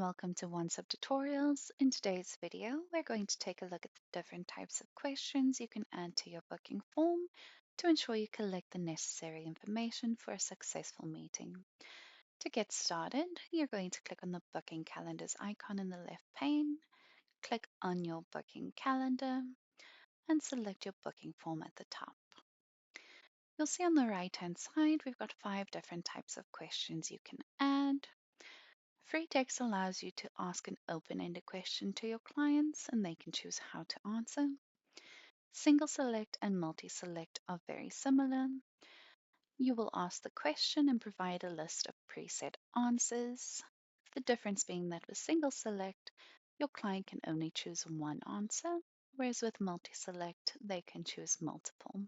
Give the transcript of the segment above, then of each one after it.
welcome to OnceHub Tutorials. In today's video, we're going to take a look at the different types of questions you can add to your booking form to ensure you collect the necessary information for a successful meeting. To get started, you're going to click on the booking calendars icon in the left pane, click on your booking calendar, and select your booking form at the top. You'll see on the right-hand side, we've got 5 different types of questions you can add. Free text allows you to ask an open-ended question to your clients and they can choose how to answer. Single select and multi-select are very similar. You will ask the question and provide a list of preset answers. The difference being that with single select, your client can only choose one answer, whereas with multi-select, they can choose multiple.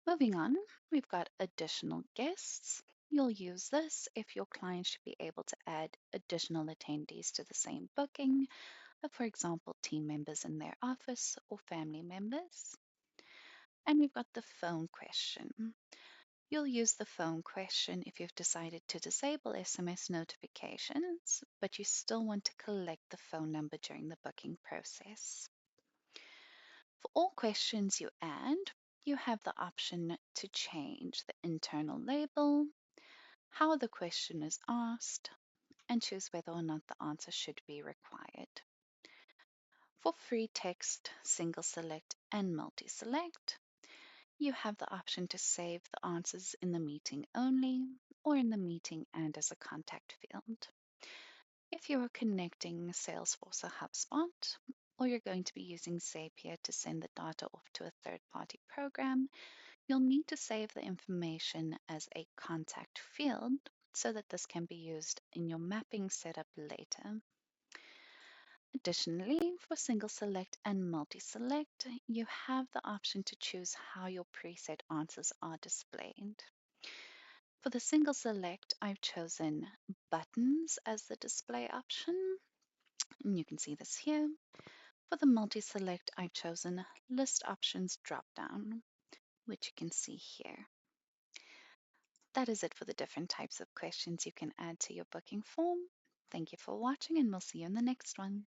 Moving on, we've got additional guests. You'll use this if your client should be able to add additional attendees to the same booking, for example, team members in their office or family members. And we've got the phone question. You'll use the phone question if you've decided to disable SMS notifications, but you still want to collect the phone number during the booking process. For all questions you add, you have the option to change the internal label, how the question is asked, and choose whether or not the answer should be required. For free text, single select, and multi-select, you have the option to save the answers in the meeting only or in the meeting and as a contact field. If you are connecting Salesforce or HubSpot, or you're going to be using Zapier to send the data off to a third-party program, you'll need to save the information as a contact field so that this can be used in your mapping setup later. Additionally, for single select and multi-select, you have the option to choose how your preset answers are displayed. For the single select, I've chosen buttons as the display option, and you can see this here. For the multi-select, I've chosen list options dropdown, which you can see here. That is it for the different types of questions you can add to your booking form. Thank you for watching, and we'll see you in the next one.